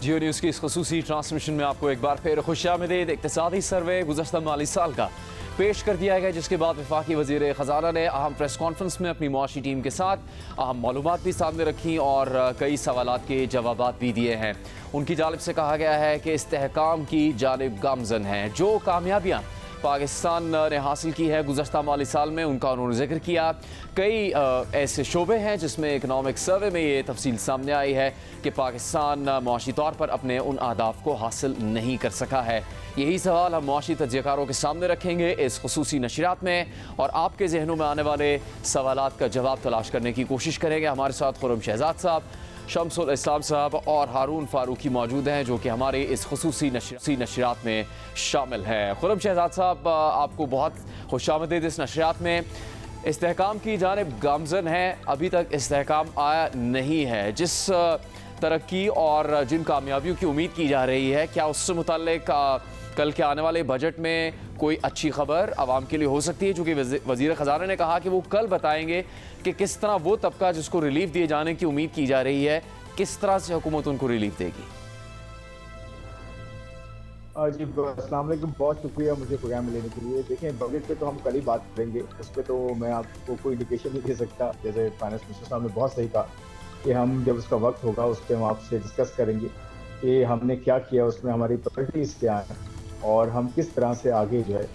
जियो news की इस खुसूसी transmission में आपको एक बार फिर खुशामदीद। इक़्तिसादी सर्वे गुज़श्ता माली साल का पेश कर दिया गया, जिसके बाद वफाकी वज़ीर ख़ज़ाना ने अहम प्रेस कॉन्फ्रेंस में अपनी मुआशी टीम के साथ अहम मालूमात भी सामने रखी और कई सवालात के जवाबात भी दिए हैं। उनकी जानिब से कहा गया है कि इस्तेहकाम की जानिब गामज़न है। जो कामयाबियाँ पाकिस्तान ने हासिल की है गुज़श्ता माली साल में, उनका उन्होंने जिक्र किया। कई ऐसे शोबे हैं जिसमें इकनॉमिक सर्वे में ये तफसील सामने आई है कि पाकिस्तान मुआशी तौर पर अपने उन अहदाफ को हासिल नहीं कर सका है। यही सवाल हम मुआशी तज्ज़ियाकारों के सामने रखेंगे इस खुसूसी नशरियात में, और आपके जहनों में आने वाले सवालात का जवाब तलाश करने की कोशिश करेंगे। हमारे साथ खुर्रम शहजाद साहब, शम्सुल इस्लाम साहब और हारून फारूकी मौजूद हैं, जो कि हमारे इस खुसूसी नशरियात में शामिल हैं। खुर्रम शहजाद साहब, आपको बहुत खुशामदीद इस नशरियात में। इस्तेहकाम की जानिब गामज़न है, अभी तक इस्तेहकाम आया नहीं है। जिस तरक्की और जिन कामयाबियों की उम्मीद की जा रही है, क्या उससे मुताल्लिक कल के आने वाले बजट में कोई अच्छी खबर आवाम के लिए हो सकती है? चूँकि वज़ीर ख़ज़ाना ने कहा कि वो कल बताएंगे कि किस तरह वो तबका जिसको रिलीफ दिए जाने की उम्मीद की जा रही है, किस तरह से हुकूमत उनको रिलीफ देगी। जी अस्सलाम वालेकुम, बहुत शुक्रिया मुझे प्रोग्राम में लेने के लिए। देखें, बजट पे तो हम कल ही बात करेंगे, उस पर तो मैं आपको कोई इंडिकेशन नहीं दे सकता। जैसे फाइनेंस मिनिस्टर साहब ने बहुत सही कहा कि हम जब उसका वक्त होगा उस पर हम आपसे डिस्कस करेंगे कि हमने क्या किया, उसमें हमारी प्रायोरिटीज़ क्या हैं और हम किस तरह से आगे जो है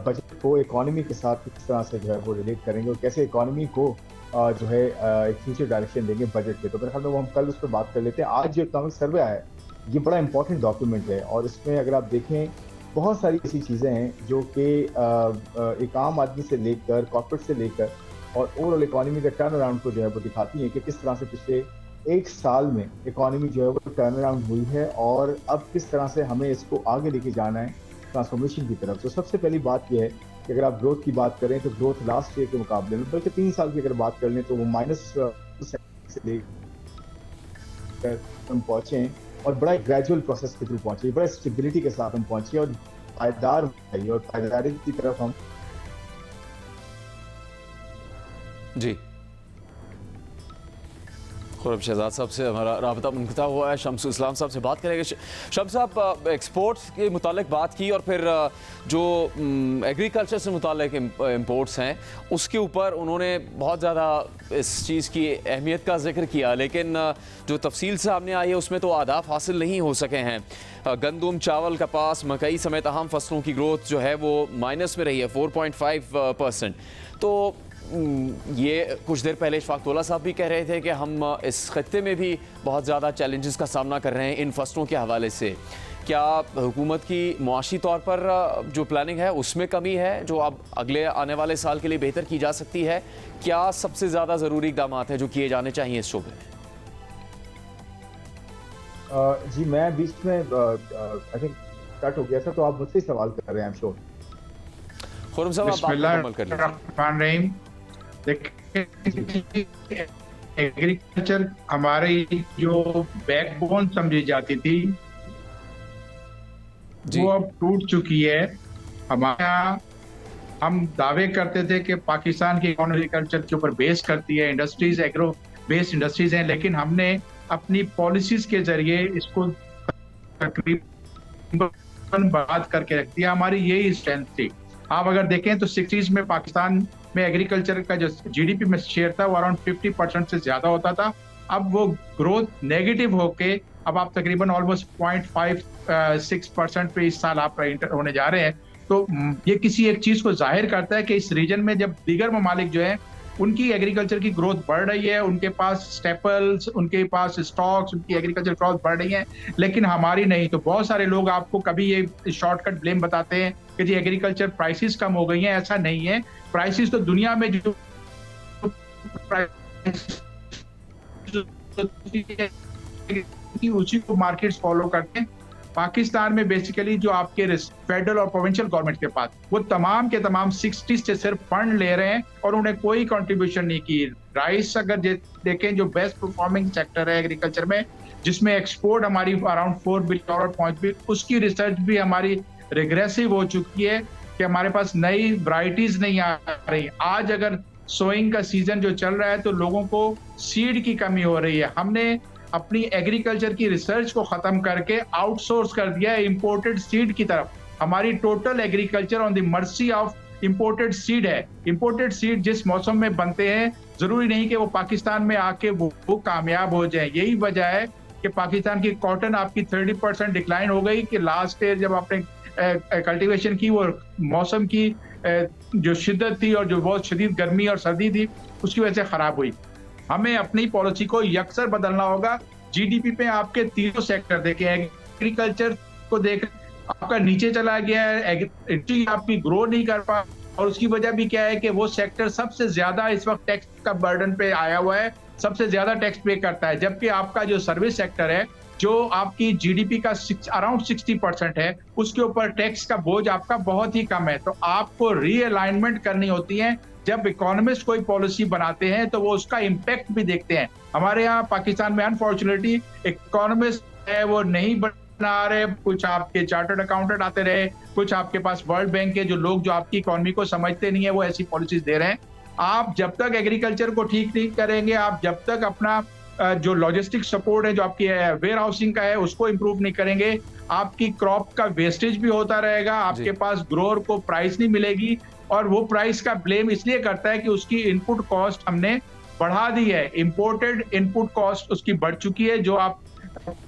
बजट को इकॉनमी के साथ किस तरह से जो है वो रिलेट करेंगे और कैसे इकॉनमी को जो है एक फ्यूचर डायरेक्शन देंगे बजट पे। तो मेरे ख्याल में वो हम कल उस पर बात कर लेते हैं। आज जो इकनॉमिक सर्वे आया है, ये बड़ा इंपॉर्टेंट डॉक्यूमेंट है और इसमें अगर आप देखें बहुत सारी ऐसी चीज़ें हैं जो कि एक आम आदमी से लेकर कॉर्पोरेट से लेकर और ओवरऑल इकॉनमी का टर्न अराउंड को जो है वो दिखाती हैं कि किस तरह से पिछले एक साल में इकॉनमी जो है वो टर्न अराउंड हुई है और अब किस तरह से हमें इसको आगे लेके जाना है ट्रांसफॉर्मेशन की तरफ। तो सबसे पहली बात यह है कि अगर आप ग्रोथ की बात करें तो ग्रोथ लास्ट ईयर के मुकाबले में, बल्कि 3 साल की अगर बात कर लें तो वो माइनस से लेकर हम पहुँचे हैं और बड़ा ग्रेजुअल प्रोसेस के थ्रू पहुंचे, बड़ा स्टेबिलिटी के साथ हम पहुंचे और पायदार है और पायदारी की तरफ हम। जी, खुर्रम शहजाद साहब से हमारा राबता मुनक़ता हुआ है। शम्सुल इस्लाम साहब से बात करेंगे। शम्स साहब, एक्सपोर्ट्स के मुतालिक बात की और फिर जो एग्रीकल्चर से मुतालिक इम्पोर्ट्स हैं उसके ऊपर उन्होंने बहुत ज़्यादा इस चीज़ की अहमियत का जिक्र किया, लेकिन जो तफसील सामने आई है उसमें तो अहदाफ हासिल नहीं हो सके हैं। गंदम, चावल, कपास, मकई समेत अहम फसलों की ग्रोथ जो है वो माइनस में रही है 4.5%। तो ये कुछ देर पहले इशफाक साहब भी कह रहे थे कि हम इस खत्ते में भी बहुत ज़्यादा चैलेंजेस का सामना कर रहे हैं इन फसलों के हवाले से। क्या हुकूमत की मुआशी तौर पर जो प्लानिंग है उसमें कमी है जो अब अगले आने वाले साल के लिए बेहतर की जा सकती है? क्या सबसे ज़्यादा ज़रूरी इक़दाम हैं जो किए जाने चाहिए इस शोबे में? जी, मैं बीच में आई थिंक कट हो गया था, तो आप मुझसे सवाल कर रहे हैं। I am sure. खुर्रम साहब, आप बात मुकम्मल कर लीजिए। एग्रीकल्चर हमारी जो बैकबोन समझी जाती थी वो अब टूट चुकी है। हमारे यहाँ हम दावे करते थे कि पाकिस्तान की इकोनॉमी एग्रीकल्चर के ऊपर बेस करती है, इंडस्ट्रीज एग्रो बेस्ड इंडस्ट्रीज हैं, लेकिन हमने अपनी पॉलिसीज के जरिए इसको तकरीबन बर्बाद करके रख दिया। हमारी यही स्ट्रेंथ थी। आप अगर देखें तो 60s में पाकिस्तान में एग्रीकल्चर का जो जीडीपी में शेयर था वो अराउंड 50% से ज्यादा होता था। अब वो ग्रोथ नेगेटिव होके अब आप तकरीबन ऑलमोस्ट 0.56% पे इस साल आप एंटर होने जा रहे हैं। तो ये किसी एक चीज को जाहिर करता है कि इस रीजन में जब दीगर ममालिक जो है उनकी एग्रीकल्चर की ग्रोथ बढ़ रही है, उनके पास स्टेपल्स, उनके पास स्टॉक्स, उनकी एग्रीकल्चर ग्रोथ बढ़ रही है, लेकिन हमारी नहीं। तो बहुत सारे लोग आपको कभी ये शॉर्टकट ब्लेम बताते हैं कि जी एग्रीकल्चर प्राइसेस कम हो गई हैं। ऐसा नहीं है। प्राइसेस तो दुनिया में जो उसी को मार्केट्स फॉलो करते हैं। पाकिस्तान में बेसिकली जो आपके फेडरल और प्रोविंशियल गवर्नमेंट के पास वो तमाम के तमाम 60 से सिर्फ फंड ले रहे हैं और उन्हें कोई कंट्रीब्यूशन नहीं की। राइस अगर देखें जो बेस्ट परफॉर्मिंग सेक्टर है एग्रीकल्चर में, जिसमें एक्सपोर्ट हमारी अराउंड $4 बिलियन पहुंच भी, उसकी रिसर्च भी हमारी रिग्रेसिव हो चुकी है कि हमारे पास नई वैरायटीज नहीं आ रही। आज अगर सोइंग का सीजन जो चल रहा है तो लोगों को सीड की कमी हो रही है। हमने अपनी एग्रीकल्चर की रिसर्च को खत्म करके आउटसोर्स कर दिया है इंपोर्टेड सीड की तरफ। हमारी total agriculture on the mercy of imported seed है। इंपोर्टेड सीड जिस मौसम में बनते हैं, जरूरी नहीं कि वो पाकिस्तान में आके वो कामयाब हो जाए। यही वजह है कि पाकिस्तान की कॉटन आपकी 30% डिक्लाइन हो गई कि लास्ट ईयर जब आपने कल्टीवेशन की, वो मौसम की जो शिद्दत थी और जो बहुत शदीद गर्मी और सर्दी थी उसकी वजह से खराब हुई। हमें अपनी पॉलिसी को यकसर बदलना होगा। जीडीपी पे आपके तीनों सेक्टर देखें, एग्रीकल्चर को देख आपका नीचे चला गया है, इंडस्ट्री आपकी ग्रो नहीं कर पा, और उसकी वजह भी क्या है कि वो सेक्टर सबसे ज्यादा इस वक्त टैक्स का बर्डन पे आया हुआ है, सबसे ज्यादा टैक्स पे करता है। जबकि आपका जो सर्विस सेक्टर है, जो आपकी जीडीपी का अराउंड 60% है, उसके ऊपर टैक्स का बोझ आपका बहुत ही कम है। तो आपको रीअलाइनमेंट करनी होती है। जब इकोनॉमिस्ट कोई पॉलिसी बनाते हैं तो वो उसका इम्पैक्ट भी देखते हैं। हमारे यहाँ पाकिस्तान में अनफॉर्चुनेटली इकोनॉमिस्ट है वो नहीं बना रहे। कुछ आपके चार्टर्ड अकाउंटेंट आते रहे, कुछ आपके पास वर्ल्ड बैंक के जो लोग जो आपकी इकोनॉमी को समझते नहीं है वो ऐसी पॉलिसीज दे रहे हैं। आप जब तक एग्रीकल्चर को ठीक नहीं करेंगे, आप जब तक अपना जो लॉजिस्टिक सपोर्ट है, जो आपकी वेयर हाउसिंग का है, उसको इंप्रूव नहीं करेंगे, आपकी क्रॉप का वेस्टेज भी होता रहेगा, आपके पास ग्रोअर को प्राइस नहीं मिलेगी। और वो प्राइस का ब्लेम इसलिए करता है कि उसकी इनपुट कॉस्ट हमने बढ़ा दी है। इंपोर्टेड इनपुट कॉस्ट उसकी बढ़ चुकी है, जो आप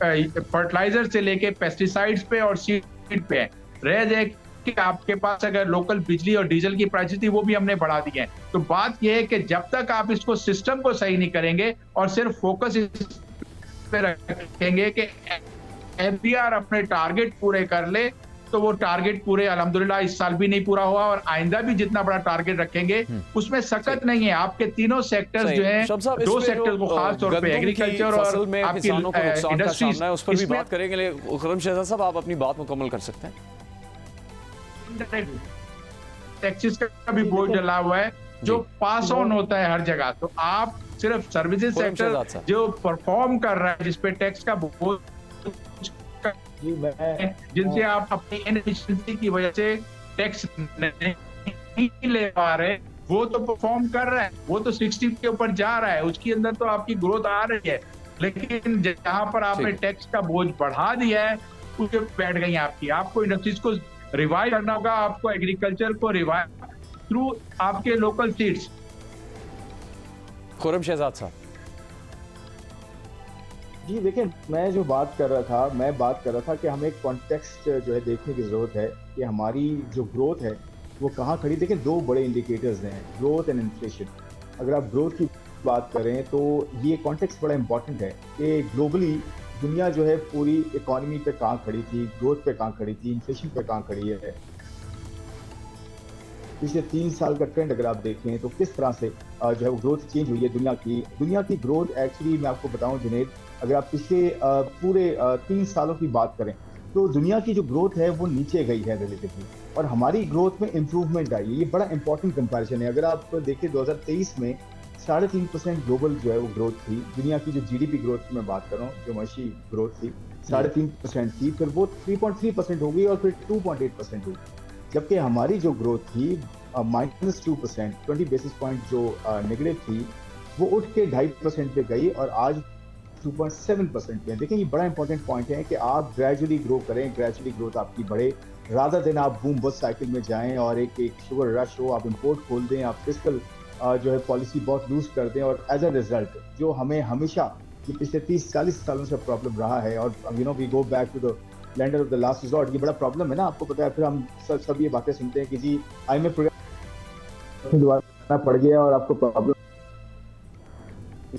फर्टिलाइजर से लेके पेस्टिसाइड्स पे और सीड पे है। रह जाए कि आपके पास अगर लोकल बिजली और डीजल की प्राइस थी वो भी हमने बढ़ा दी है। तो बात यह है कि जब तक आप इसको सिस्टम को सही नहीं करेंगे और सिर्फ फोकस इस पे रखेंगे कि एफबीआर अपने टारगेट पूरे कर ले, तो वो टारगेट पूरे अल्हम्दुलिल्लाह इस साल भी नहीं पूरा हुआ, और आइंदा भी जितना बड़ा टारगेट रखेंगे उसमें सकत नहीं है। आपके तीनों सेक्टर्स जो हैं, दो सेक्टर्स को खास तौर पे एग्रीकल्चर और आपकी इंडस्ट्रीज, उस पर भी बात करेंगे। खुर्रम शहजाद साहब, आप अपनी बात मुकम्मल कर सकते हैं। टैक्सेस का भी बोझ डला हुआ है जो पास ऑन होता है हर जगह। तो आप सिर्फ सर्विसेज सेक्टर जो परफॉर्म कर रहा है, जिसपे टैक्स का बोझ, जिनसे आप अपनी इनएफिशिएंसी की वजह से टैक्स नहीं ले पा रहे, वो तो परफॉर्म कर रहा है, वो तो 60 के ऊपर जा रहा है, उसके अंदर तो आपकी ग्रोथ आ रही है। लेकिन जहां पर आपने टैक्स का बोझ बढ़ा दिया है, उसके बैठ गई आपकी। आपको इंडस्ट्रीज को रिवाइव करना होगा, आपको एग्रीकल्चर को रिवाइव थ्रू आपके लोकल सीड्स। खुर्रम शहजाद साहब जी देखिए, मैं बात कर रहा था कि हमें एक कॉन्टेक्स्ट जो है देखने की जरूरत है कि हमारी जो ग्रोथ है वो कहाँ खड़ी। देखिए, दो बड़े इंडिकेटर्स हैं, ग्रोथ एंड इन्फ्लेशन। अगर आप ग्रोथ की बात करें तो ये कॉन्टेक्स्ट बड़ा इंपॉर्टेंट है कि ग्लोबली दुनिया जो है पूरी इकोनॉमी पे कहाँ खड़ी थी, ग्रोथ पे कहाँ खड़ी थी, इन्फ्लेशन पे कहाँ खड़ी है। पिछले 3 साल का ट्रेंड अगर आप देखें तो किस तरह से जो है वो ग्रोथ चेंज हुई है दुनिया की ग्रोथ। एक्चुअली मैं आपको बताऊं जुनैद, अगर आप पिछले पूरे 3 सालों की बात करें तो दुनिया की जो ग्रोथ है वो नीचे गई है रिलेटिवली, और हमारी ग्रोथ में इम्प्रूवमेंट आई है। ये बड़ा इंपॉर्टेंट कंपैरिजन है। अगर आप देखिए 2023 में 3.5% ग्लोबल जो है वो ग्रोथ थी। दुनिया की जो जीडीपी ग्रोथ की मैं बात कर रहा हूँ, जो मशी ग्रोथ थी 3.5% थी, फिर वो 3.3% हो गई और फिर 2.8% हुई। जबकि हमारी जो ग्रोथ थी -2%, 20 बेसिस पॉइंट जो नेगेटिव थी, वो उठ के 2.5% पे गई और आज 2.7% पे है। देखिए, ये बड़ा इंपॉर्टेंट पॉइंट है कि आप ग्रेजुअली ग्रो करें, ग्रेजुअली ग्रोथ आपकी बढ़े, रादर देन आप बूम बस्ट साइकिल में जाएं और एक शुगर रश हो, आप इंपोर्ट खोल दें, आप फिस्कल जो है पॉलिसी बहुत लूज कर दें, और एज अ रिजल्ट जो हमें हमेशा ये पिछले 30-40 सालों से प्रॉब्लम रहा है, और we go back to the lender of the last resort. ये बड़ा प्रॉब्लम है ना, आपको पता है। फिर हम सब ये बातें सुनते हैं कि जी IMF प्रोग्राम दोबारा पड़ गया और आपको प्रॉब्लम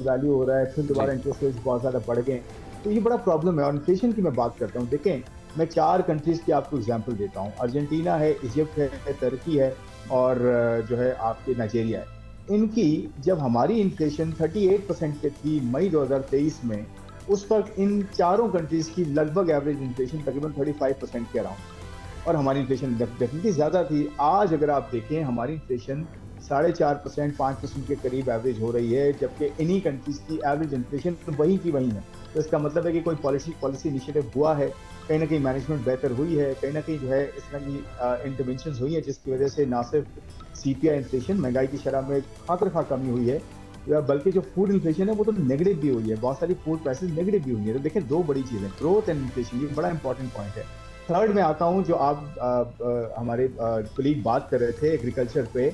वैल्यू हो रहा है, फिर दोबारा इंटरेस्ट रेट्स बहुत ज़्यादा बढ़ गए, तो ये बड़ा प्रॉब्लम है। और इन्फ्लेशन की मैं बात करता हूँ, देखें मैं 4 कंट्रीज की आपको एग्जांपल देता हूँ। अर्जेंटीना है, इजिप्ट है, तुर्की है, और जो है आपके नाइजीरिया है। इनकी जब हमारी इन्फ्लेशन 38% पे थी मई 2023 में, उस वक्त इन चारों कंट्रीज की लगभग एवरेज इन्फ्लेशन तकरीबन 35% के अराउंड, और हमारी इन्फ्लेशन डेफिनेटली ज़्यादा थी। आज अगर आप देखें हमारी इन्फ्लेशन 4.5%, 5% के करीब एवरेज हो रही है, जबकि इन्हीं कंट्रीज की एवरेज इन्फ्लेशन वही की वही है। तो इसका मतलब है कि कोई पॉलिसी इनिशिएटिव हुआ है, कहीं ना कहीं मैनेजमेंट बेहतर हुई है, कहीं ना कहीं जो है इस तरह की इंटरवेंशन हुई है, जिसकी वजह से ना सिर्फ CPI इन्फ्लेशन, महंगाई की शरह में खातर खा कमी हुई है, बल्कि जो फूड इन्फ्लेशन है वो तो नेगेटिव भी हुई है, बहुत सारी फूड प्राइसेस नेगेटिव भी हुई है। तो देखें दो बड़ी चीज़ें, ग्रोथ एंड इन्फ्लेशन, ये बड़ा इंपॉर्टेंट पॉइंट है। थर्ड में आता हूँ, जो आप हमारे कलीग बात कर रहे थे एग्रीकल्चर पे,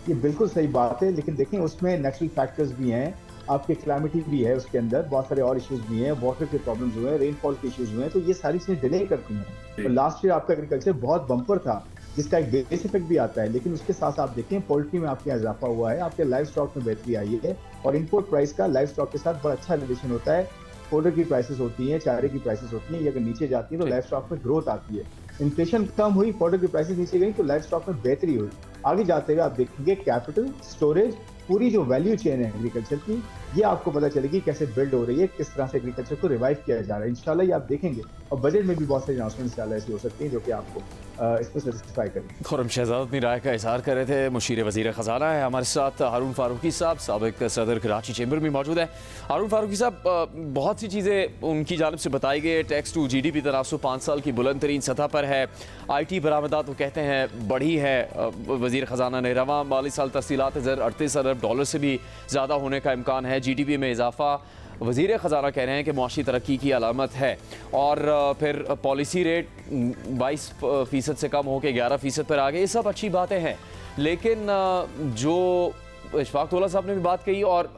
ये बिल्कुल सही बात है, लेकिन देखें उसमें नेचुरल फैक्टर्स भी हैं, आपके क्लाइमेटी भी है उसके अंदर, बहुत सारे और इश्यूज भी हैं, वाटर के प्रॉब्लम्स हुए हैं, रेनफॉल के इश्यूज हुए हैं, तो ये सारी चीज़ें डिले करती हैं। तो लास्ट ईयर आपका एग्रीकल्चर बहुत बम्पर था, जिसका एक बेस इफेक्ट भी आता है, लेकिन उसके साथ आप देखें पोल्ट्री में आपके इजाफा हुआ है, आपके लाइव स्टॉक में बेहतरी आई है, और इनपुट प्राइस का लाइव स्टॉक के साथ बड़ा अच्छा रिलेशन होता है। फोडर की प्राइसेस होती हैं, चारे की प्राइसेस होती हैं, ये अगर नीचे जाती है तो लाइव स्टॉक में ग्रोथ आती है। इन्फ्लेशन कम हुई, फोडर की प्राइसेस नीचे गई तो लाइव स्टॉक में बेहतरी हुई। आगे जाते हुए आप देखेंगे कैपिटल स्टोरेज, पूरी जो वैल्यू चेन है एग्रीकल्चर की, ये आपको पता चलेगी कैसे बिल्ड हो रही है, किस तरह से एग्रीकल्चर को रिवाइव किया जा रहा है। इंशाल्लाह ये आप देखेंगे, और बजट में भी बहुत सारी अनाउंसमेंट इंशाल्लाह ऐसी हो सकती हैं जो कि आपको इसमें सेटिस्फाई करेंगे। खुर्रम शहजाद अपनी राय का इजहार कर रहे थे। मुशीर वज़ीर ख़जाना है हमारे साथ, हारून फारूकी साहब साबिक सदर कराची चैम्बर में मौजूद है। हारून फारूकी साहब, बहुत सी चीज़ें उनकी जानिब से बताई गई है। टैक्स टू GDP तनासुब 5 साल की बुलंद तरीन सतह पर है। IT बरामदात वो कहते हैं बढ़ी है, वज़ीर ख़जाना ने रवां माली साल तफसीलात ज़र $38 अरब से भी ज़्यादा होने का इम्कान है। GDP में इजाफा वज़ीर ख़जाना कह रहे हैं कि मुआशी तरक्की की अलामत है, और फिर पॉलिसी रेट 22% से कम होकर 11% पर आ गए। ये सब अच्छी बातें हैं, लेकिन जो इशफाक तौला साहब ने भी बात कही और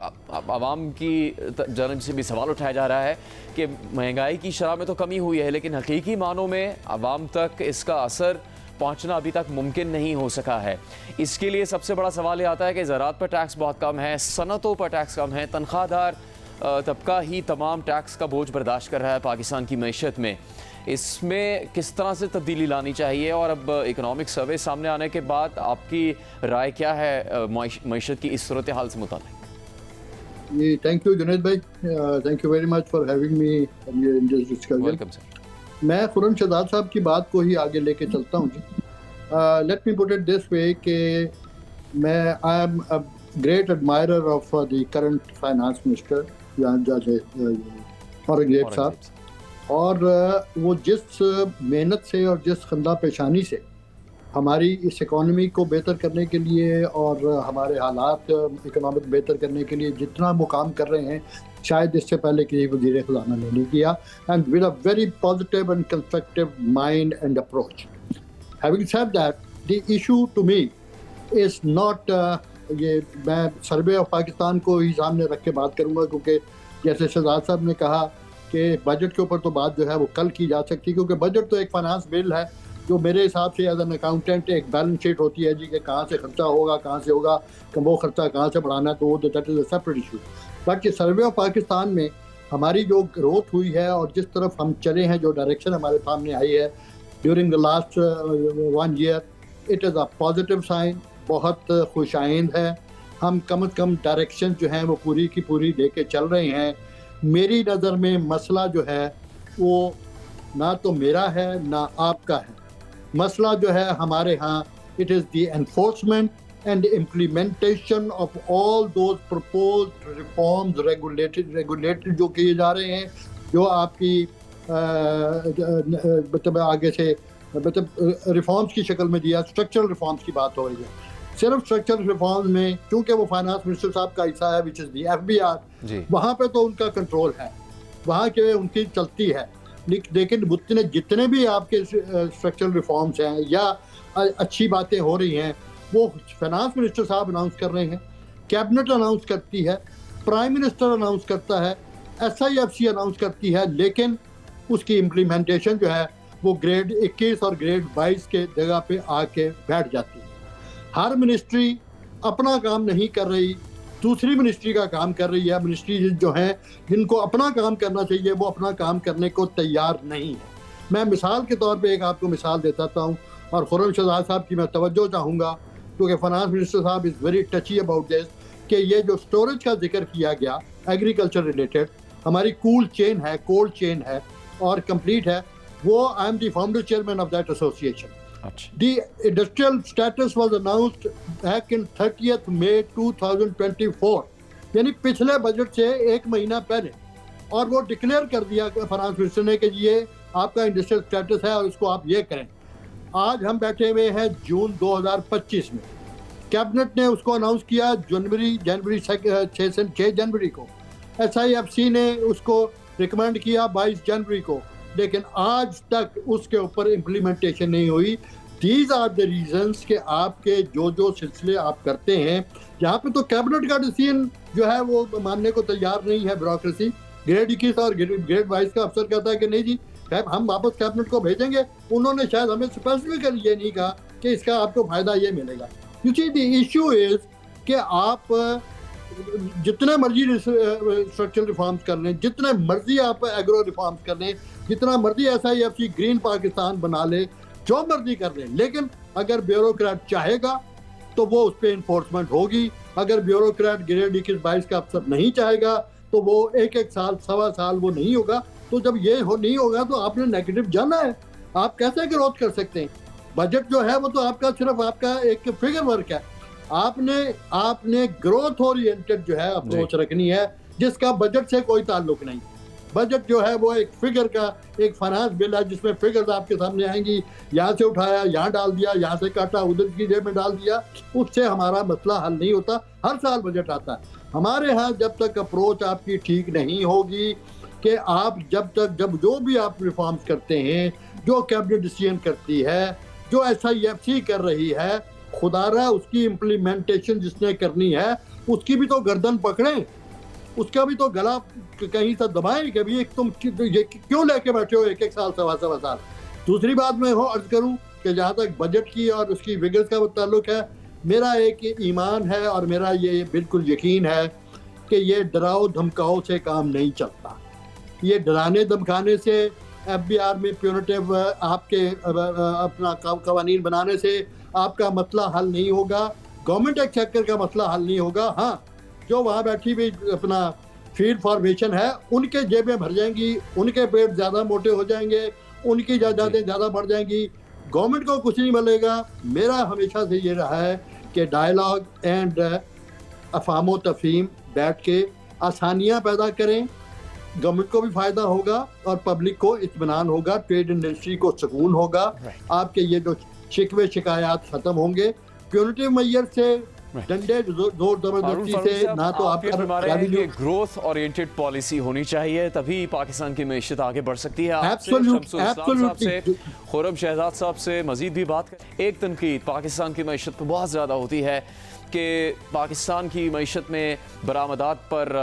आवाम की जानब से भी सवाल उठाया जा रहा है कि महंगाई की शरह में तो कमी हुई है, लेकिन हकीकी मानों में आवाम तक इसका असर पहुंचना अभी तक मुमकिन नहीं हो सका है। इसके लिए सबसे बड़ा सवाल ये आता है कि ज़राअत पर टैक्स बहुत कम है, सनतों पर टैक्स कम है, तनख्वाहदार तबका ही तमाम टैक्स का बोझ बर्दाश्त कर रहा है पाकिस्तान की मैशत में। इसमें किस तरह से तब्दीली लानी चाहिए, और अब इकनॉमिक सर्वे सामने आने के बाद आपकी राय क्या है मैशत की इस सूरत हाल से मुताल्लिक? जी, थैंक यू जुनैद भाई, thank you very much for having me in this discussion. Welcome sir. मैं खुर्रम शहजाद साहब की बात को ही आगे लेके चलता हूँ जी। Let me put it this way कि मैं I am a great admirer of the current finance minister Aurangzeb साहब, और वो जिस मेहनत से और जिस खंदा पेशानी से हमारी इस इकॉनमी को बेहतर करने के लिए और हमारे हालात इकनॉमिक बेहतर करने के लिए जितना वो काम कर रहे हैं, शायद इससे पहले किसी वज़ीर ख़ज़ाना ने नहीं किया, and with a very positive and constructive mind and approach. Having said that, the issue to me is not, ये मैं सर्वे ऑफ पाकिस्तान को ही सामने रख के बात करूँगा, क्योंकि जैसे शहजाद साहब ने कहा कि बजट के ऊपर तो बात जो है वो कल की जा सकती है, क्योंकि बजट तो एक फाइनेंस बिल है जो मेरे हिसाब से एज एन अकाउंटेंट एक बैलेंस शीट होती है जी, कि कहाँ से खर्चा होगा, कहाँ से होगा, वो खर्चा कहाँ से बढ़ाना है, तो वो that is a separate issue. बाकी सर्वे ऑफ पाकिस्तान में हमारी जो ग्रोथ हुई है और जिस तरफ हम चले हैं, जो डायरेक्शन हमारे सामने आई है during the last 1 year, it is a positive sign, बहुत खुशाइंद है। हम कम से कम डायरेक्शन जो है वो पूरी की पूरी लेके चल रहे हैं। मेरी नज़र में मसला जो है वो ना तो मेरा है ना आपका है, मसला जो है हमारे यहाँ, it is the enforcement and implementation of all those proposed reforms, regulated जो किए जा रहे हैं, जो आपकी मतलब आगे से मतलब रिफॉर्म्स की शक्ल में दिया, स्ट्रक्चरल रिफॉर्म्स की बात हो रही है। सिर्फ स्ट्रक्चरल रिफॉर्म्स में क्योंकि वो फाइनेंस मिनिस्टर साहब का हिस्सा है, विच इज़ दी FBR, वहाँ पे तो उनका कंट्रोल है, वहाँ के उनकी चलती है। लेकिन जितने भी आपके स्ट्रक्चरल रिफॉर्म्स हैं या अच्छी बातें हो रही हैं, वो फाइनेंस मिनिस्टर साहब अनाउंस कर रहे हैं, कैबिनेट अनाउंस करती है, प्राइम मिनिस्टर अनाउंस करता है, SIFC अनाउंस करती है, लेकिन उसकी इम्प्लीमेंटेशन जो है वो ग्रेड 21 और ग्रेड 22 के जगह पे आके बैठ जाती है। हर मिनिस्ट्री अपना काम नहीं कर रही, दूसरी मिनिस्ट्री का काम कर रही है। मिनिस्ट्री जो हैं जिनको अपना काम करना चाहिए वो अपना काम करने को तैयार नहीं है। मैं मिसाल के तौर पे एक आपको मिसाल देता हूँ, और खुर्रम शहजाद साहब की मैं तवज्जो चाहूँगा, क्योंकि फाइनेंस मिनिस्टर साहब इज़ वेरी टची अबाउट दिस, कि ये जो स्टोरेज का जिक्र किया गया एग्रीकल्चर रिलेटेड, हमारी कोल्ड चेन है और कंप्लीट है, वो I am the founder chairman of that association. The industrial status was announced back in 30th May 2024, यानी पिछले बजट से 1 महीना पहले, और वो डिक्लेयर कर दिया फाइनेंस मिनिस्टर ने कि ये आपका इंडस्ट्रियल स्टेटस है और इसको आप ये करें। आज हम बैठे हुए हैं जून 2025 में, कैबिनेट ने उसको अनाउंस किया जनवरी 6 जनवरी को। SIFC ने उसको रिकमेंड किया 22 जनवरी को, लेकिन आज तक उसके ऊपर इम्प्लीमेंटेशन नहीं हुई। दीज आर द रीजंस कि आपके जो सिलसिले आप करते हैं, यहाँ पे तो कैबिनेट का डिसीजन जो है वो मानने को तैयार नहीं है ब्यूरोक्रेसी। ग्रेड 21 और ग्रेड 22 का अफसर कहता है कि नहीं जी हम वापस कैबिनेट को भेजेंगे। उन्होंने शायद हमें स्पेसिफिकली ये नहीं कहा कि इसका आपको फायदा ये मिलेगा। You see the issue is कि आप जितने मर्जी स्ट्रक्चरल रिफॉर्म्स कर लें, जितने मर्जी आप एग्रो रिफॉर्म्स कर लें, जितना मर्जी SIFC ग्रीन पाकिस्तान बना ले, जो मर्जी कर लें, लेकिन अगर ब्यूरोक्रेट चाहेगा तो वो उस पर इन्फोर्समेंट होगी। अगर ब्यूरोक्रेट ग्रेड 21-22 का अफसर नहीं चाहेगा तो वो एक साल सवा साल वो नहीं होगा। तो जब ये नहीं होगा तो आपने नेगेटिव जाना है। आप कैसे ग्रोथ कर सकते हैं? बजट जो है वो तो आपका सिर्फ आपका एक फिगर वर्क है। आपने ग्रोथ ओरिएंटेड जो है अप्रोच रखनी है, जिसका बजट से कोई ताल्लुक नहीं। बजट जो है वो एक फिगर का एक फाइनेंस बिल है जिसमें फिगर्स आपके सामने आएंगी, यहाँ से उठाया यहाँ डाल दिया, यहाँ से काटा उधर की जेब में डाल दिया, उससे हमारा मसला हल नहीं होता। हर साल बजट आता है हमारे यहाँ। जब तक अप्रोच आपकी ठीक नहीं होगी कि आप जब जो भी आप रिफॉर्म्स करते हैं, जो कैबिनेट डिसीजन करती है, जो SIFC कर रही है, खुदारा उसकी इम्प्लीमेंटेशन जिसने करनी है उसकी भी तो गर्दन पकड़ें, उसका भी तो गला कहीं से दबाएं कि भाई तुम ये क्यों लेके बैठे हो एक साल सवा साल। दूसरी बात मैं अर्ज करूं कि जहाँ तक बजट की और उसकी फिगर्स का ताल्लुक है, मेरा एक ईमान है और मेरा ये बिल्कुल यकीन है कि ये डराओ धमकाओ से काम नहीं चलता। ये डराने धमकाने से, FBR में प्यूनिटिव आपके अपना कवानीन बनाने से आपका मसला हल नहीं होगा, गवर्नमेंट एक्सचेकर का मसला हल नहीं होगा। हाँ, जो वहाँ बैठी हुई अपना फील्ड फॉर्मेशन है उनके जेबें भर जाएंगी, उनके पेट ज़्यादा मोटे हो जाएंगे, उनकी जायदादें ज़्यादा बढ़ जाएंगी, गवर्नमेंट को कुछ नहीं मिलेगा। मेरा हमेशा से ये रहा है कि डायलॉग एंड अफाम तफहीम बैठ के आसानियाँ पैदा करें, गवर्नमेंट को भी फायदा होगा और पब्लिक को इत्मीनान होगा, ट्रेड इंडस्ट्री को सुकून होगा। आपके ये जो शिकवे शिकायत खत्म होंगे। प्यूनिटिव मेजर से डंडे जोर जबरदस्ती से ना तो आपका ग्रोथ ओरिएंटेड पॉलिसी होनी चाहिए, तभी पाकिस्तान की मैशत आगे बढ़ सकती है। खुर्रम शहजाद साहब से मजीद भी बात करें। एक तनकीद पाकिस्तान की मैशत पर बहुत ज़्यादा होती है कि पाकिस्तान की मैशत में बरामदात पर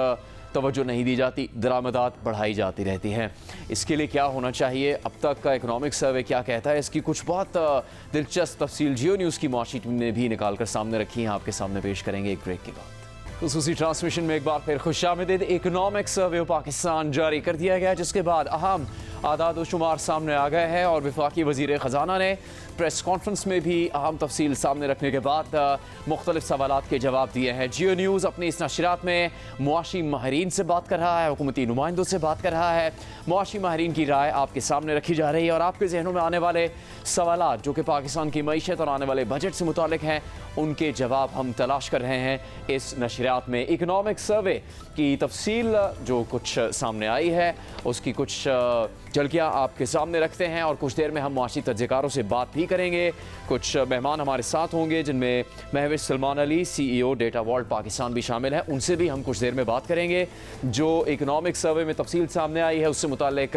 तवज्जो नहीं दी जाती, दरामदात बढ़ाई जाती रहती हैं। इसके लिए क्या होना चाहिए? अब तक का इकोनॉमिक सर्वे क्या कहता है? इसकी कुछ बहुत दिलचस्प तफसील जियो न्यूज़ की माशी टीम ने भी निकाल कर सामने रखी हैं, आपके सामने पेश करेंगे एक ब्रेक के बाद। खुसूसी ट्रांसमिशन में एक बार फिर खुशामदीद। इकोनॉमिक सर्वे पाकिस्तान जारी कर दिया गया, जिसके बाद अहम आदाद व शुमार सामने आ गए हैं और वफाकी वज़ीर ख़जाना ने प्रेस कॉन्फ्रेंस में भी अहम तफसील सामने रखने के बाद मुख्तलिफ सवालात के जवाब दिए हैं। जियो न्यूज़ अपनी इस नशरात में मुआशी माहिरीन से बात कर रहा है, हुकूमती नुमाइंदों से बात कर रहा है। मुआशी माहिरीन की राय आपके सामने रखी जा रही है और आपके जहनों में आने वाले सवालात जो कि पाकिस्तान की मईशत और आने वाले बजट से मुतालिक हैं, उनके जवाब हम तलाश कर रहे हैं इस नशरियात में। इकनॉमिक सर्वे की तफसील जो कुछ सामने आई है उसकी कुछ झलकियाँ आपके सामने रखते हैं और कुछ देर में हम मुआशी तज्ज़ेकारों से बात भी करेंगे। कुछ मेहमान हमारे साथ होंगे जिनमें Mahvish Salman Ali CEO data vault Pakistan भी शामिल है, उनसे भी हम कुछ देर में बात करेंगे। जो इकनॉमिक सर्वे में तफसील सामने आई है उससे मुताल्लिक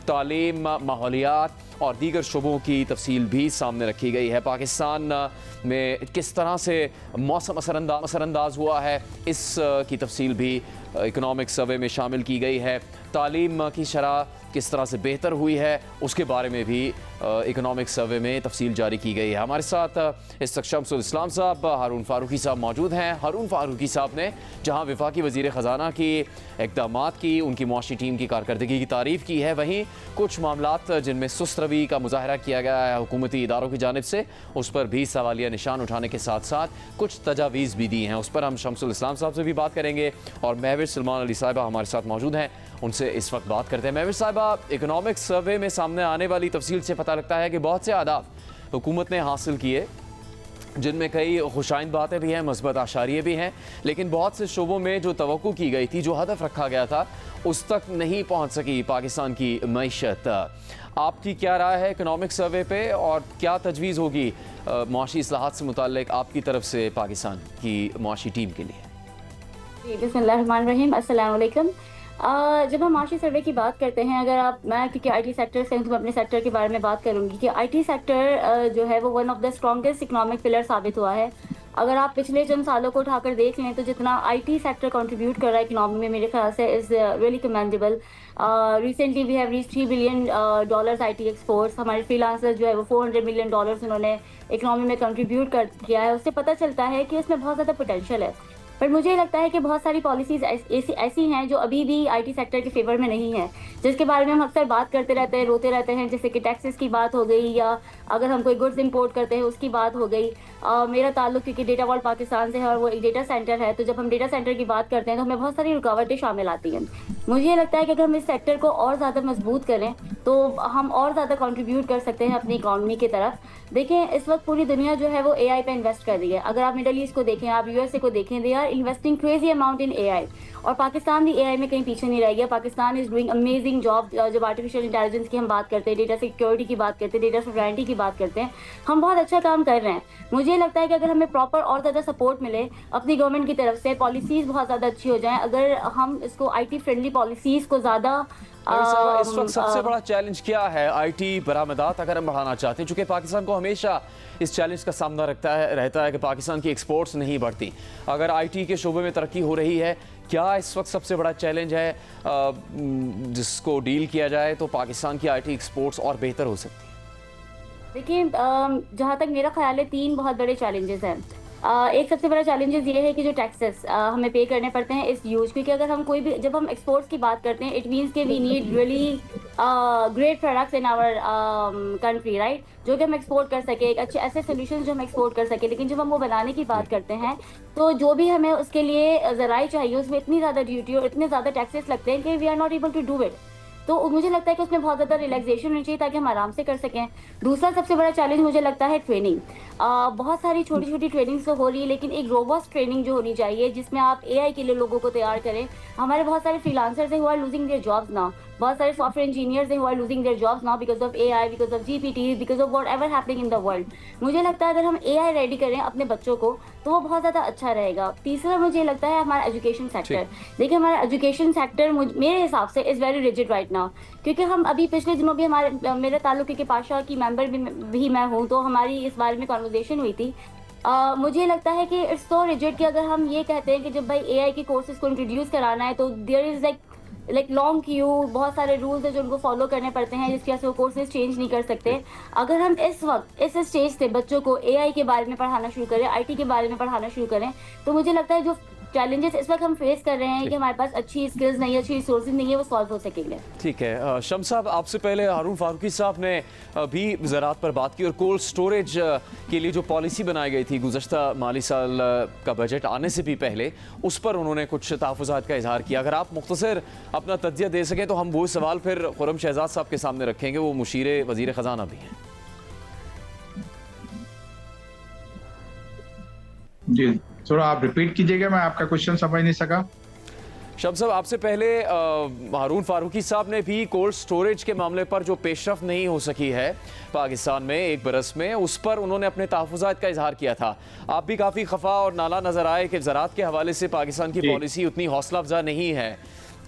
तालीम, माहौलियात और दीगर शुबों की तफसील भी सामने रखी गई है। पाकिस्तान में किस तरह से मौसम असरअंदाज हुआ है इस की तफसील भी इकनॉमिक सर्वे में शामिल की गई है। तालीम की शरह किस तरह से बेहतर हुई है उसके बारे में भी इकनॉमिक सर्वे में तफसील जारी की गई है। हमारे साथ इस वक्त शम्सुल इस्लाम साहब, हारून फारूकी साहब मौजूद हैं। हारून फारूकी साहब ने जहां वफाकी वज़ीर ख़जाना की इक़दामात की, उनकी मुआशी टीम की कारकर्दगी की तारीफ़ की है, वहीं कुछ मामलात जिनमें सुस्त रवि का मुज़ाहरा किया गया है हुकूमती इदारों की जानिब से, उस पर भी सवालिया निशान उठाने के साथ साथ कुछ तजावीज़ भी दी हैं। उस पर हम शम्सुल इस्लाम साहब से भी बात करेंगे और महविश सलमान अली साहिबा हमारे साथ मौजूद हैं, उनसे इस वक्त बात करते हैं। महविश साहिबा, इकनॉमिक सर्वे में सामने आने वाली तफसील से पता लगता है कि बहुत से अहदाफ हुकूमत ने हासिल किए, जिनमें कई खुशाइंद बातें भी हैं, मस्बत आशारिये भी हैं, लेकिन बहुत से शोबों में जो तवक्को की गई थी, जो हदफ रखा गया था, उस तक नहीं पहुंच सकी पाकिस्तान की मईशत। आपकी क्या राय है इकनॉमिक सर्वे पे और क्या तजवीज़ होगी मुआशी इस्लाहात से मुताल्लिक आपकी तरफ से पाकिस्तान की मुआशी टीम के लिए? जी, बिस्मिल्लाहिर्रहमानिर्रहीम, अस्सलाम वालेकुम। जब हम माशी सर्वे की बात करते हैं, मैं क्योंकि आईटी सेक्टर से हूं तो मैं अपने सेक्टर के बारे में बात करूंगी कि आईटी सेक्टर जो है वो one of the strongest economic pillar साबित हुआ है। अगर आप पिछले चंद सालों को उठाकर देख लें तो जितना आईटी सेक्टर कंट्रीब्यूट कर रहा है इकोनॉमी में, मेरे ख्याल से is really commendable. Recently we have reach $3 billion IT exports. हमारे फ्रीलांसर्स जो है वो $400 मिलियन उन्होंने इकोनॉमी में कंट्रीब्यूट किया है। उससे पता चलता है कि इसमें बहुत ज़्यादा पोटेंशियल है। पर मुझे लगता है कि बहुत सारी पॉलिसीज़ ऐसी हैं जो अभी भी आईटी सेक्टर के फेवर में नहीं है, जिसके बारे में हम अक्सर बात करते रहते हैं, रोते रहते हैं। जैसे कि टैक्सेस की बात हो गई, या अगर हम कोई गुड्स इंपोर्ट करते हैं उसकी बात हो गई। मेरा ताल्लुक क्योंकि डेटा वर्ल्ड पाकिस्तान से है और वो एक डेटा सेंटर है, तो जब हम डेटा सेंटर की बात करते हैं तो हमें बहुत सारी रुकावटें शामिल आती हैं। मुझे लगता है कि अगर हम इस सेक्टर को और ज़्यादा मजबूत करें तो हम और ज़्यादा कंट्रीब्यूट कर सकते हैं अपनी इकॉनमी की तरफ। देखें, इस वक्त पूरी दुनिया जो है वो एआई पे इन्वेस्ट कर रही है। अगर आप मिडल ईस्ट को देखें, आप यूएसए को देखें, they are investing crazy amount in AI. और पाकिस्तान भी एआई में कहीं पीछे नहीं रह गया। Pakistan is doing amazing job. जब आर्टिफिशियल इंटेलिजेंस की हम बात करते हैं, डेटा सिक्योरिटी की बात करते हैं, डेटा सॉवरेनिटी की बात करते हैं, हम बहुत अच्छा काम कर रहे हैं। मुझे लगता है कि अगर हमें प्रॉपर और ज़्यादा सपोर्ट मिले अपनी गवर्नमेंट की तरफ से, पॉलिसीज़ बहुत ज़्यादा अच्छी हो जाएं, अगर हम इसको आईटी फ्रेंडली पॉलिसीज़ को ज़्यादा इस वक्त सबसे बड़ा चैलेंज क्या है आईटी बरामदात अगर हम बढ़ाना चाहते हैं? चूंकि पाकिस्तान को हमेशा इस चैलेंज का सामना रहता है कि पाकिस्तान की एक्सपोर्ट्स नहीं बढ़ती। अगर आईटी के शोबे में तरक्की हो रही है, क्या इस वक्त सबसे बड़ा चैलेंज है जिसको डील किया जाए तो पाकिस्तान की आईटी एक्सपोर्ट्स और बेहतर हो सकती है? देखिए, जहाँ तक मेरा ख्याल है 3 बहुत बड़े चैलेंजेस हैं। एक सबसे बड़ा चैलेंजेस ये है कि जो टैक्सेस हमें पे करने पड़ते हैं इस यूज, क्योंकि अगर हम जब हम एक्सपोर्ट्स की बात करते हैं, इट मीन्स कि we need really great products in our country, right, जो कि हम एक्सपोर्ट कर सके, एक अच्छे ऐसे सोल्यूशन जो हम एक्सपोर्ट कर सके। लेकिन जब हम वो बनाने की बात करते हैं तो जो भी हमें उसके लिए ज़राई चाहिए उसमें इतनी ज़्यादा ड्यूटी और इतने ज़्यादा टैक्सेस लगते हैं कि we are not able to do it. तो मुझे लगता है कि उसमें बहुत ज़्यादा रिलैक्सेशन होनी चाहिए ताकि हम आराम से कर सकें। दूसरा सबसे बड़ा चैलेंज मुझे लगता है ट्रेनिंग। बहुत सारी छोटी छोटी ट्रेनिंग्स तो हो रही है, लेकिन एक रोबस्ट ट्रेनिंग जो होनी चाहिए जिसमें आप एआई के लिए लोगों को तैयार करें। हमारे बहुत सारे फ्रीलांसर्स हैं who are losing their jobs now. बहुत सारे सॉफ्टवेयर इंजीनियर्स हैं who are losing their jobs now because of AI, because of GPT, because of whatever happening in the world. मुझे लगता है अगर हम एआई रेडी करें अपने बच्चों को तो वो बहुत ज़्यादा अच्छा रहेगा। तीसरा मुझे लगता है हमारा एजुकेशन सेक्टर। देखिए, हमारा एजुकेशन सेक्टर मेरे हिसाब से is very rigid right now, क्योंकि हम अभी पिछले दिनों भी मेरे ताल्लुक के पाशा की मेंबर भी मैं हूँ, तो हमारी इस बारे में कॉन्वर्जेशन हुई थी। मुझे लगता है कि इट्स सो रिजिड कि अगर हम ये कहते हैं कि जब भाई एआई के कोर्सेज को इंट्रोड्यूस कराना है तो there is like long queue, बहुत सारे रूल्स हैं जो उनको फॉलो करने पड़ते हैं, जिसकी वजह से वो कोर्सेज चेंज नहीं कर सकते। अगर हम इस वक्त इस स्टेज से बच्चों को एआई के बारे में पढ़ाना शुरू करें, आईटी के बारे में पढ़ाना शुरू करें, तो मुझे लगता है जो चैलेंजेस इस वक्त हम फेस कर रहे हैं कि हमारे पास अच्छी स्किल्स नहीं है, अच्छी रिसोर्सेज नहीं है, वो सॉल्व हो सकेंगे। ठीक है शम्स साहब, आपसे पहले हारून फारूकी साहब ने भी ज़राअत पर बात की और कोल्ड स्टोरेज के लिए जो पॉलिसी बनाई गई थी गुज़श्ता माली साल का बजट आने से भी पहले, उस पर उन्होंने कुछ तहफ़्फ़ुज़ात का इजहार किया। अगर आप मुख्तसर अपना तज्ज़िया दे सकें तो हम वो सवाल फिर खुर्रम शहजाद साहब के सामने रखेंगे, वो मुशीर वज़ीर ख़जाना भी हैं। जी, थोड़ा आप रिपीट कीजिएगा, मैं आपका क्वेश्चन समझ नहीं सका। शम्स साहब, आपसे पहले हारून फारूकी साहब ने भी कोल्ड स्टोरेज के मामले पर जो पेशरफ नहीं हो सकी है पाकिस्तान में एक बरस में, उस पर उन्होंने अपने तहफ़्फ़ुज़ात का इजहार किया था। आप भी काफ़ी खफा और नाला नज़र आए कि ज़राअत के हवाले से पाकिस्तान की पॉलिसी उतनी हौसला अफजा नहीं है।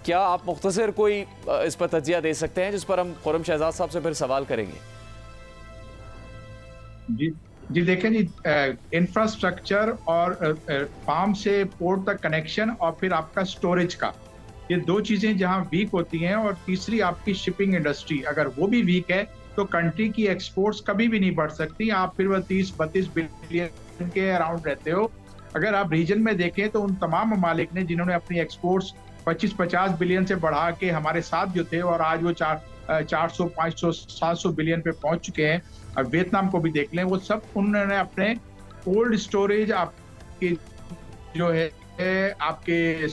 क्या आप मुख्तसर कोई इस पर तज्ज़िया दे सकते हैं जिस पर हम खुर्रम शहजाद साहब से फिर सवाल करेंगे? जी देखें जी, इंफ्रास्ट्रक्चर और फार्म से पोर्ट तक कनेक्शन और फिर आपका स्टोरेज का, ये 2 चीज़ें जहां वीक होती हैं, और तीसरी आपकी शिपिंग इंडस्ट्री, अगर वो भी वीक है तो कंट्री की एक्सपोर्ट्स कभी भी नहीं बढ़ सकती। आप फिर वह 30-32 बिलियन के अराउंड रहते हो। अगर आप रीजन में देखें तो उन तमाम ममालिक ने जिन्होंने अपनी एक्सपोर्ट्स 25-50 बिलियन से बढ़ा के हमारे साथ जो थे, और आज वो 400, 500, 700 बिलियन पे पहुंच चुके हैं। अब वियतनाम को भी देख लें, वो सब उन्होंने अपने कोल्ड स्टोरेज, आपके जो है आपके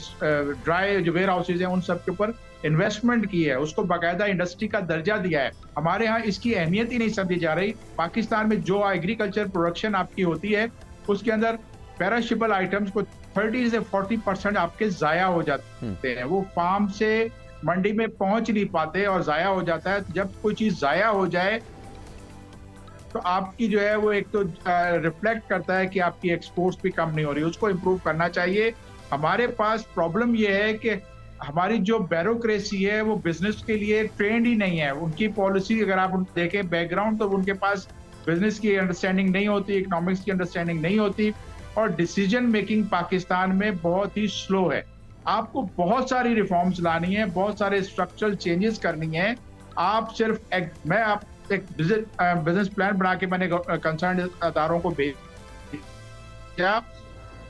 ड्राई जो वेयर हाउसेज हैं, उन सब के ऊपर इन्वेस्टमेंट की है, उसको बाकायदा इंडस्ट्री का दर्जा दिया है। हमारे यहाँ इसकी अहमियत ही नहीं समझी जा रही। पाकिस्तान में जो एग्रीकल्चर प्रोडक्शन आपकी होती है उसके अंदर पेरिशेबल आइटम्स को 30 से 40% आपके ज़ाया हो जाते हैं। वो फार्म से मंडी में पहुंच नहीं पाते और जाया हो जाता है। जब कोई चीज जाया हो जाए तो आपकी जो है वो एक तो रिफ्लेक्ट करता है कि आपकी एक्सपोर्ट्स भी कम नहीं हो रही, उसको इम्प्रूव करना चाहिए। हमारे पास प्रॉब्लम ये है कि हमारी जो ब्यूरोक्रेसी है वो बिजनेस के लिए ट्रेंड ही नहीं है। उनकी पॉलिसी अगर आप देखें बैकग्राउंड, तो उनके पास बिजनेस की अंडरस्टैंडिंग नहीं होती, इकोनॉमिक्स की अंडरस्टैंडिंग नहीं होती, और डिसीजन मेकिंग पाकिस्तान में बहुत ही स्लो है। आपको बहुत सारी रिफॉर्म्स लानी है, बहुत सारे स्ट्रक्चरल चेंजेस करनी है। आप सिर्फ एक बिजनेस प्लान बना के मैंने कंसर्न अदारों को भेजा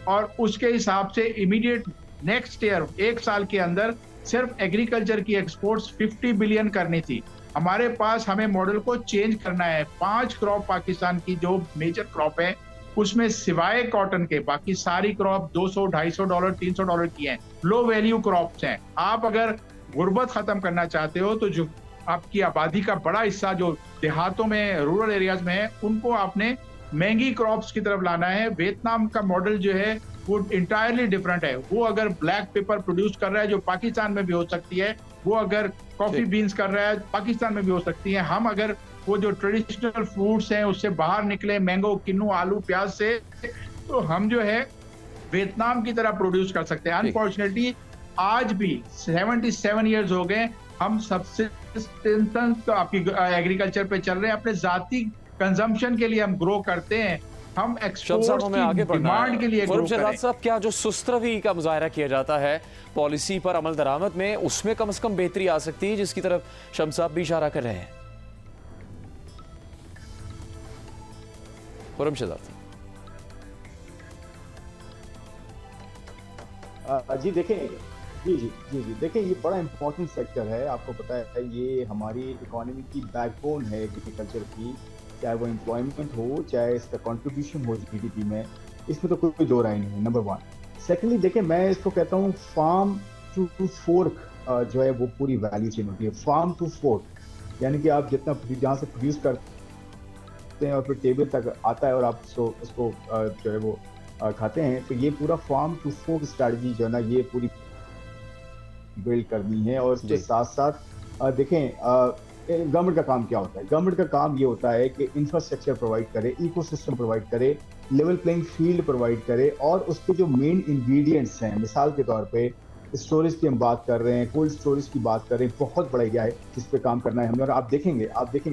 और उसके हिसाब से इमीडिएट नेक्स्ट ईयर 1 साल के अंदर सिर्फ एग्रीकल्चर की एक्सपोर्ट्स 50 बिलियन करनी थी। हमारे पास हमें मॉडल को चेंज करना है। 5 क्रॉप पाकिस्तान की जो मेजर क्रॉप है उसमें सिवाय कॉटन के बाकी सारी क्रॉप $200, $250, $300 की हैं, लो वैल्यू क्रॉप्स हैं। आप अगर गुर्बत खत्म करना चाहते हो तो जो आपकी आबादी का बड़ा हिस्सा जो देहातों में, रूरल एरियाज में है, उनको आपने महंगी क्रॉप्स की तरफ लाना है। वियतनाम का मॉडल जो है वो इंटायरली डिफरेंट है। वो अगर ब्लैक पेपर प्रोड्यूस कर रहा है जो पाकिस्तान में भी हो सकती है, वो अगर कॉफी बीन्स कर रहा है पाकिस्तान में भी हो सकती है। हम अगर वो जो ट्रेडिशनल फ्रूट्स हैं उससे बाहर निकले, मैंगो, किन्नू, आलू, प्याज से, तो हम जो है वियतनाम की तरह प्रोड्यूस कर सकते हैं। अनफॉर्चुनेटली आज भी 77 ईयर्स हो गए, हम सब्सिस्टेंस तो आपकी एग्रीकल्चर पे चल रहे हैं, अपने जाती कंजम्पशन के लिए हम ग्रो करते हैं, हम एक्सपोर्ट की डिमांड के लिए ग्रो करें। साहब, क्या जो सुस्त रवैये का मुजाहरा किया जाता है पॉलिसी पर अमल दरामद में, उसमें कम से कम बेहतरी आ सकती है, जिसकी तरफ शम्स साहब भी इशारा कर रहे हैं? जी देखें, जी देखें, ये बड़ा इंपॉर्टेंट सेक्टर है। आपको पता है ये हमारी इकोनॉमी की बैकबोन है एग्रीकल्चर की, चाहे वो एम्प्लॉयमेंट हो, चाहे इसका कंट्रीब्यूशन हो जीडीपी में, इसमें तो कोई दो राय नहीं है, नंबर 1। सेकेंडली देखें, मैं इसको कहता हूँ फार्म टू फोर्क जो है वो पूरी वैल्यू चेन होती है। फार्म टू फोर्क यानी कि आप जितना जहाँ से प्रोड्यूस करते हैं और फिर टेबल तक आता है और आप उसको जो है वो खाते हैं, तो ये पूरा फार्म टू फोर्क स्ट्रैटेजी जो है ना, ये पूरी बिल्ड करनी है। और इसके साथ साथ देखें गवर्नमेंट का काम क्या होता है। गवर्नमेंट का काम ये होता है कि इंफ्रास्ट्रक्चर प्रोवाइड करे, इकोसिस्टम प्रोवाइड करे, लेवल प्लेइंग फील्ड प्रोवाइड करे, और उसके जो मेन इंग्रेडिएंट्स हैं, मिसाल के तौर पे स्टोरेज की हम बात कर रहे हैं, कोल्ड स्टोरेज की बात कर रहे हैं, बहुत बड़ा एरिया है जिस पे काम करना है हमने। और आप देखेंगे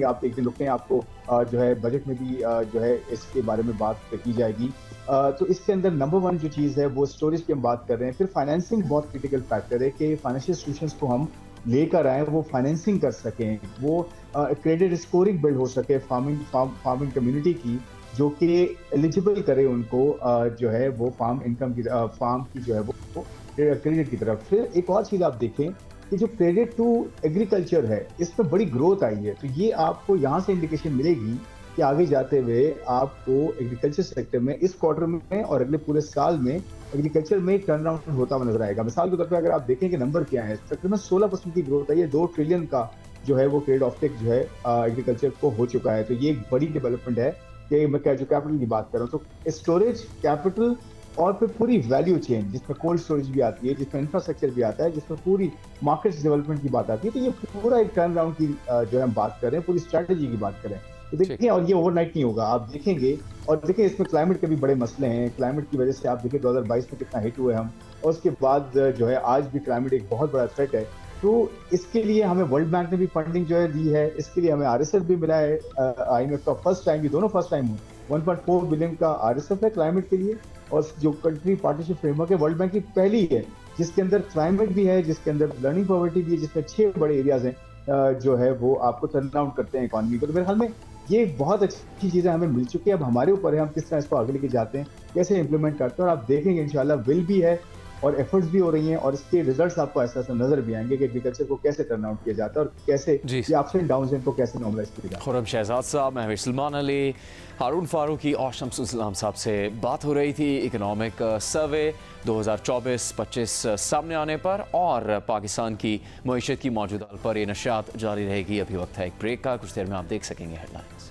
आप एक दिन रुकते हैं, आपको जो है बजट में भी जो है इसके बारे में बात की जाएगी। तो इसके अंदर नंबर 1 जो चीज़ है वो स्टोरेज की हम बात कर रहे हैं। फिर फाइनेंसिंग बहुत क्रिटिकल फैक्टर है कि फाइनेंशियल इंस्टीट्यूशंस को हम लेकर आए, वो फाइनेंसिंग कर सकें, वो क्रेडिट स्कोरिंग बिल्ड हो सके फार्मिंग कम्युनिटी की, जो कि एलिजिबल करे उनको जो है वो फार्म की जो है वो क्रेडिट की तरफ। फिर एक और चीज़ आप देखें कि जो क्रेडिट टू एग्रीकल्चर है, इसमें बड़ी ग्रोथ आई है। तो ये आपको यहाँ से इंडिकेशन मिलेगी कि आगे जाते हुए आपको एग्रीकल्चर सेक्टर में इस क्वार्टर में और अगले पूरे साल में एग्रीकल्चर में टर्न अराउंड होता हुआ नजर आएगा। मिसाल के तौर पर अगर आप देखें कि नंबर क्या है, सेक्टर में 16% की ग्रोथ है। ये 2 ट्रिलियन का जो है वो क्रेडिट ऑफटेक जो है एग्रीकल्चर को हो चुका है। तो ये एक बड़ी डेवलपमेंट है कि मैं जो कैपिटल की बात कर रहा हूँ, तो स्टोरेज, कैपिटल और फिर पूरी वैल्यू चेन, जिसमें कोल्ड स्टोरेज भी आती है, जिसमें इंफ्रास्ट्रक्चर भी आता है, जिसमें पूरी मार्केट डेवलपमेंट की बात आती है। तो ये पूरा एक टर्न अराउंड की जो है हम बात कर रहे हैं, पूरी स्ट्रैटेजी की बात करें तो देखिए, और ये ओवरनाइट नहीं होगा, आप देखेंगे। और देखिए इसमें क्लाइमेट के भी बड़े मसले हैं। क्लाइमेट की वजह से आप देखिए 2022 में कितना हिट हुए हम, और उसके बाद जो है आज भी क्लाइमेट एक बहुत बड़ा थ्रेट है। तो इसके लिए हमें वर्ल्ड बैंक ने भी फंडिंग जो है दी है, इसके लिए हमें RSF भी मिला है। IMF का फर्स्ट टाइम, ये दोनों फर्स्ट टाइम हुए, 1.4 बिलियन का RSF है क्लाइमेट के लिए। और जो कंट्री पार्टनरशिप फ्रेमवर्क है वर्ल्ड बैंक की पहली है, जिसके अंदर क्लाइमेट भी है, जिसके अंदर लर्निंग पॉवर्टी भी है, जिसमें 6 बड़े एरियाज हैं जो है वो आपको टर्न अराउंड करते हैं इकॉनमी को। तो मेरे ख्याल में ये बहुत अच्छी चीज़ें हमें मिल चुकी है। अब हमारे ऊपर है हम किस तरह इसको आगे लेके जाते हैं, कैसे इंप्लीमेंट करते हैं। और आप देखेंगे इंशाल्लाह विल भी है और एफर्ट्स भी हो रही हैं, और इसके रिजल्ट्स आपको ऐसा नजर भी आएंगे कि एग्रीकल्चर को कैसे टर्न आउट किया जाता है और कैसे ये अप्स एंड डाउन्स इनको कैसे नॉर्मलाइज किया जाता है। खुर्रम शहजाद साहब, महवेश सलमान अली, हारून फारूकी और शम्सुल इस्लाम साहब से बात हो रही थी इकोनॉमिक सर्वे 2024-25 सामने आने पर और पाकिस्तान की मईशत की मौजूदा पर। ये नशियात जारी रहेगी। अभी वक्त है एक ब्रेक का, कुछ देर में आप देख सकेंगे हेडलाइंस।